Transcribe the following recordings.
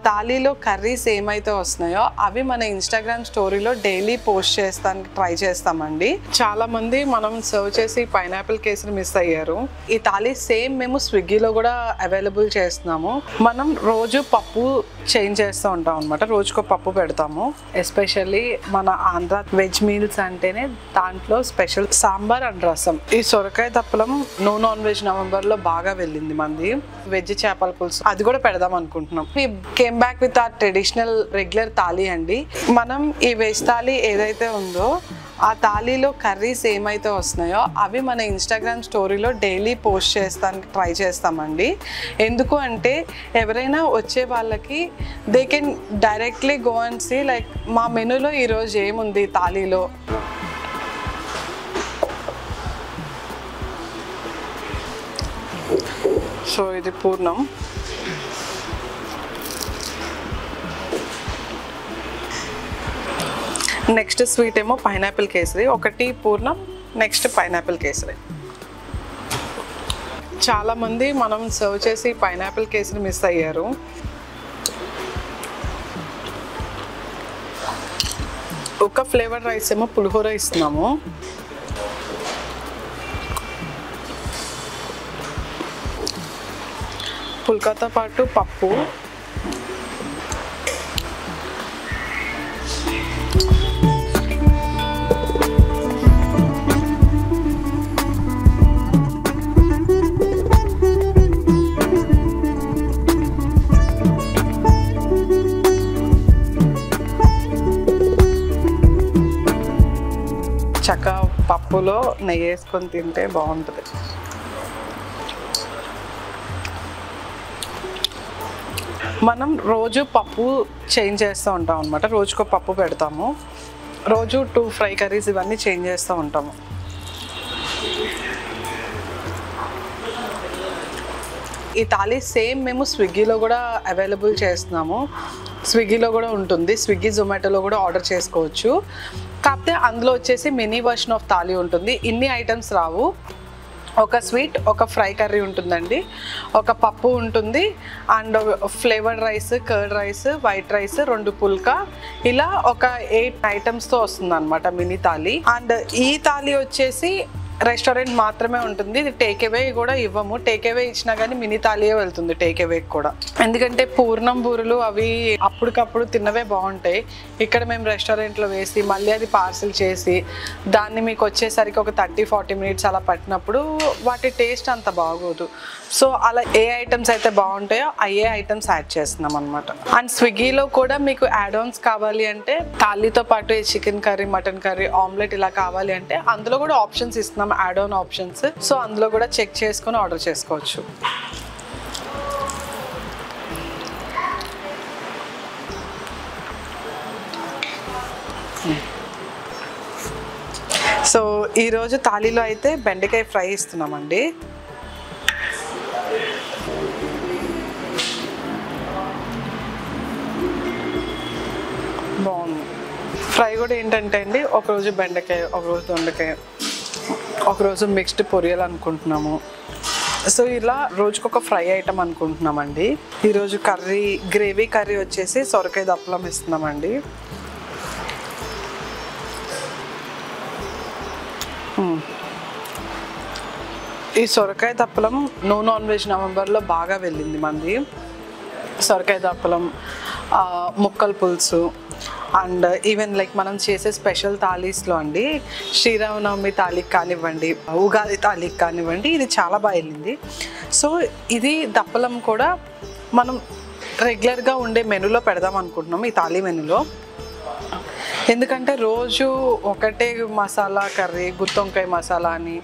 తాలీలో curries ఏమైతే వస్తున్నాయో అవి మన ఇన్స్టాగ్రామ్ స్టోరీలో డైలీ పోస్ట్ చేస్తానికి ట్రై చేస్తామండి. చాలా మంది మనం సర్వ్ చేసి పైనాపిల్ కేసరి మిస్ అయ్యారు. ఈ తాలీ సేమ్ మేము స్విగ్గీలో కూడా అవైలబుల్ చేస్తున్నాము. మనం రోజు పప్పు చేంజ్ చేస్తూ ఉంటాం అనమాట. రోజుకో పప్పు పెడతాము. ఎస్పెషల్లీ మన ఆంధ్ర వెజ్ మీల్స్ అంటేనే దాంట్లో స్పెషల్ సాంబార్ అండ్ రసం. ఈ సొరకాయ తప్పలం నాన్ వెజ్ నవంబర్లో బాగా వెళ్ళింది మంది. వెజ్ చేపల పులుసు అది కూడా పెడదాం అనుకుంటున్నాం. We came back with our traditional regular thali అండి. మనం ఈ వెజ్ థాలీ ఏదైతే ఉందో ఆ థాలీలో కర్రీస్ ఏమైతే వస్తున్నాయో అవి మన ఇన్స్టాగ్రామ్ స్టోరీలో డైలీ పోస్ట్ చేస్తానికి ట్రై చేస్తామండి. ఎందుకు అంటే ఎవరైనా వచ్చే వాళ్ళకి they can directly go and see like మా మెనూలో ఈరోజు ఏముంది థాలీలో. సో ఇది పూర్ణం. నెక్స్ట్ స్వీట్ ఏమో పైనాపిల్ కేసరి. ఒకటి పూర్ణం, నెక్స్ట్ పైనాపిల్ కేసరి. చాలామంది మనం సర్వ్ చేసి పైనాపిల్ కేసరి మిస్ అయ్యారు. ఒక ఫ్లేవర్ రైస్ ఏమో పులిహోర ఇస్తున్నాము. పుల్కాతో పాటు పప్పు, చక్క పప్పులో నెయ్యి వేసుకొని తింటే బాగుంటుంది. మనం రోజు పప్పు చేంజ్ చేస్తూ ఉంటాం అనమాట. రోజుకో పప్పు పెడతాము. రోజు 2 ఫ్రై కర్రీస్ ఇవన్నీ చేంజ్ చేస్తూ ఉంటాము. ఈ థాలీ సేమ్ మేము స్విగ్గీలో కూడా అవైలబుల్ చేస్తున్నాము. స్విగ్గీలో కూడా ఉంటుంది. స్విగ్గీ జొమాటోలో కూడా ఆర్డర్ చేసుకోవచ్చు. కాకపోతే అందులో వచ్చేసి మినీ వర్షన్ ఆఫ్ థాలీ ఉంటుంది. ఇన్ని ఐటమ్స్ రావు. ఒక స్వీట్, ఒక ఫ్రై కర్రీ ఉంటుందండి, ఒక పప్పు ఉంటుంది, and flavoured rice, curd rice, white rice, 2 పుల్కా, ఇలా ఒక 8 ఐటమ్స్తో వస్తుంది అనమాట మినీ థాలీ. అండ్ ఈ థాలీ వచ్చేసి రెస్టారెంట్ మాత్రమే ఉంటుంది. ఇది టేక్ అవే కూడా ఇవ్వము. టేక్ అవే ఇచ్చినా కానీ మినీ థాలీయే వెళ్తుంది టేక్ అవే కూడా. ఎందుకంటే పూర్ణం బూరెలు అవి అప్పటికప్పుడు తిన్నవే బాగుంటాయి. ఇక్కడ మేము రెస్టారెంట్లో వేసి మళ్ళీ అది పార్సిల్ చేసి దాన్ని మీకు వచ్చేసరికి ఒక 30-40 మినిట్స్ అలా పట్టినప్పుడు వాటి టేస్ట్ అంత బాగోదు. సో అలా ఏ ఐటమ్స్ అయితే బాగుంటాయో అయ్యే ఐటమ్స్ యాడ్ చేస్తున్నాం అనమాట. అండ్ స్విగ్గీలో కూడా మీకు యాడ్ ఆన్స్ కావాలి అంటే థాలీతో పాటు chicken curry, mutton curry, omelette ఇలా కావాలి అంటే అందులో కూడా ఆప్షన్స్ ఇస్తున్నాం, యాడ్ ఆన్ ఆప్షన్స్. సో అందులో కూడా చెక్ చేసుకొని ఆర్డర్ చేసుకోవచ్చు. సో ఈరోజు థాలీలో అయితే బెండకాయ ఫ్రై ఇస్తున్నామండి. బాగుంది. ఫ్రై కూడా ఏంటంటే అండి, ఒకరోజు బెండకాయ, ఒకరోజు దొండకాయ, ఒకరోజు మిక్స్డ్ పొరియల్ అనుకుంటున్నాము. సో ఇలా రోజుకొక ఫ్రై ఐటమ్ అనుకుంటున్నామండి. ఈరోజు కర్రీ, గ్రేవీ కర్రీ వచ్చేసి సొరకాయ దప్పలం ఇస్తున్నామండి. ఈ సొరకాయ దప్పలం నాన్ వెజ్ నవంబర్లో బాగా వెళ్ళింది మంది. సొరకాయ దప్పలం, ముక్కల పులుసు, అండ్ ఈవెన్ లైక్ మనం చేసే స్పెషల్ థాలీస్లో అండి, శ్రీరామనవమి థాలీకి కానివ్వండి, ఉగాది థాలీకి కానివ్వండి, ఇది చాలా బాగా వెళ్ళింది. సో ఇది దప్పలం కూడా మనం రెగ్యులర్గా ఉండే మెనూలో పెడదాం అనుకుంటున్నాం, ఈ థాలీ మెనూలో. ఎందుకంటే రోజు ఒకటే మసాలా కర్రీ, గుత్తొంకాయ మసాలా అని,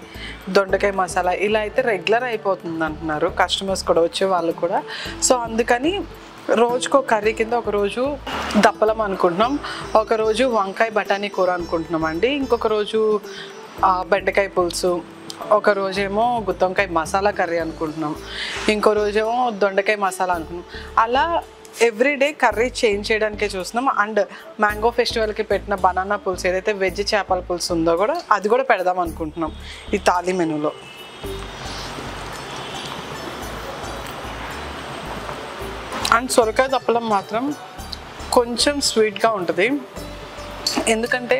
దొండకాయ మసాలా ఇలా అయితే రెగ్యులర్ అయిపోతుంది అంటున్నారు కస్టమర్స్ కూడా, వచ్చే వాళ్ళు కూడా. సో అందుకని రోజుకో కర్రీ కింద ఒకరోజు దప్పలం అనుకుంటున్నాం, ఒకరోజు వంకాయ బఠానీ కూర అనుకుంటున్నాం అండి, ఇంకొక రోజు బెండకాయ పులుసు, ఒక రోజేమో గుత్తొంకాయ మసాలా కర్రీ అనుకుంటున్నాం, ఇంకో రోజేమో దొండకాయ మసాలా అనుకుంటున్నాం. అలా ఎవ్రీడే కర్రీ చేంజ్ చేయడానికే చూస్తున్నాం. అండ్ మ్యాంగో ఫెస్టివల్కి పెట్టిన బనానా పులుసు, ఏదైతే వెజ్ చేపల పులుసు ఉందో కూడా అది కూడా పెడదాం అనుకుంటున్నాం ఈ థాలీ మెనూలో. అండ్ సొరకాయ దప్పలం మాత్రం కొంచెం స్వీట్గా ఉంటుంది, ఎందుకంటే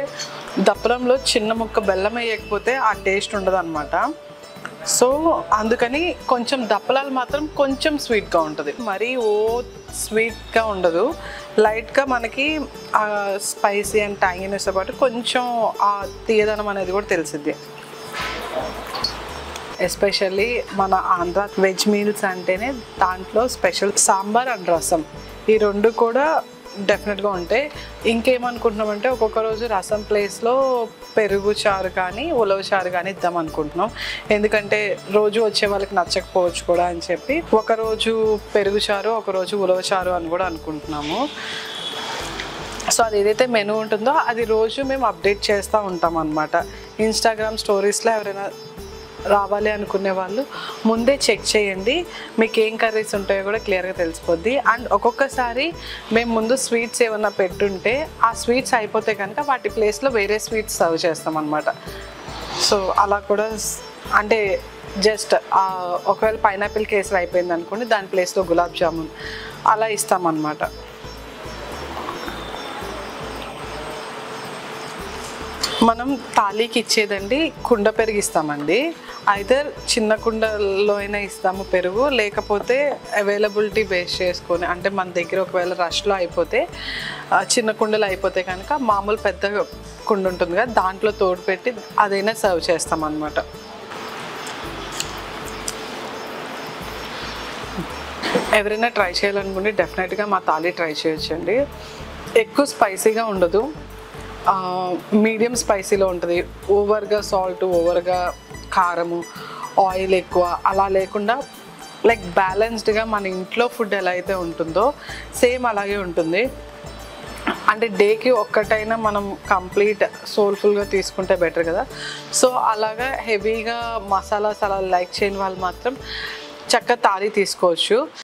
దప్పలంలో చిన్న ముక్క బెల్లం వేయకపోతే ఆ టేస్ట్ ఉండదు అనమాట. సో అందుకని కొంచెం దప్పలాలు మాత్రం కొంచెం స్వీట్గా ఉంటుంది, మరీ స్వీట్గా ఉండదు. లైట్గా మనకి స్పైసీ అండ్ ట్యాంగినెస్తో పాటు కొంచెం ఆ తీయదనం అనేది కూడా తెలిసిద్ది. ఎస్పెషల్లీ మన ఆంధ్ర వెజ్ మీల్స్ అంటేనే దాంట్లో స్పెషల్ సాంబార్ అండ్ రసం, ఈ రెండు కూడా డెఫినెట్గా ఉంటాయి. ఇంకేమనుకుంటున్నామంటే ఒక్కొక్క రోజు రసం ప్లేస్లో పెరుగు చారు కానీ ఉలవ చారు కానీ ఇద్దాం అనుకుంటున్నాం, ఎందుకంటే రోజు వచ్చే వాళ్ళకి నచ్చకపోవచ్చు కూడా అని చెప్పి ఒకరోజు పెరుగు చారు ఒకరోజు ఉలవ చారు అని కూడా అనుకుంటున్నాము. సో అది ఏదైతే మెనూ ఉంటుందో అది రోజు మేము అప్డేట్ చేస్తూ ఉంటాం అన్నమాట. ఇన్స్టాగ్రామ్ స్టోరీస్లో ఎవరైనా రావాలి అనుకునే వాళ్ళు ముందే చెక్ చేయండి, మీకు ఏం కర్రీస్ ఉంటాయో కూడా క్లియర్గా తెలిసిపోద్ది. అండ్ ఒక్కొక్కసారి మేము ముందు స్వీట్స్ ఏమన్నా పెట్టుంటే ఆ స్వీట్స్ అయిపోతే కనుక వాటి ప్లేస్లో వేరే స్వీట్స్ సర్వ్ చేస్తాం అన్నమాట. సో అలా కూడా అంటే జస్ట్ ఒకవేళ పైనాపిల్ కేసరి అయిపోయింది అనుకోండి, దాని ప్లేస్లో గులాబ్ జామున్ అలా ఇస్తామన్నమాట. మనం తాళీకి ఇచ్చేదండి కుండ పెరుగు ఇస్తామండి. ఐదర్ చిన్న కుండలో అయినా ఇస్తాము పెరుగు, లేకపోతే అవైలబిలిటీ బేస్ చేసుకొని, అంటే మన దగ్గర ఒకవేళ రష్లో అయిపోతే చిన్న కుండలు అయిపోతే కనుక మామూలు పెద్ద కుండ ఉంటుంది కదా దాంట్లో తోడు పెట్టి అదైనా సర్వ్ చేస్తాం అన్నమాట. ఎవరైనా ట్రై చేయాలనుకుంటే డెఫినెట్గా మా తాళీ ట్రై చేయొచ్చండి. ఎక్కువ స్పైసీగా ఉండదు, మీడియం స్పైసీలో ఉంటుంది. ఓవర్గా సాల్ట్, ఓవర్గా కారము, ఆయిల్ ఎక్కువ అలా లేకుండా లైక్ బ్యాలెన్స్డ్గా మన ఇంట్లో ఫుడ్ ఎలా అయితే ఉంటుందో సేమ్ అలాగే ఉంటుంది. అంటే డేకి ఒక్కటైనా మనం కంప్లీట్ సోల్ఫుల్గా తీసుకుంటే బెటర్ కదా. సో అలాగా హెవీగా మసాలాస్ అలా లైక్ చేయని వాళ్ళు మాత్రం చక్కగా తాళీ తీసుకోవచ్చు.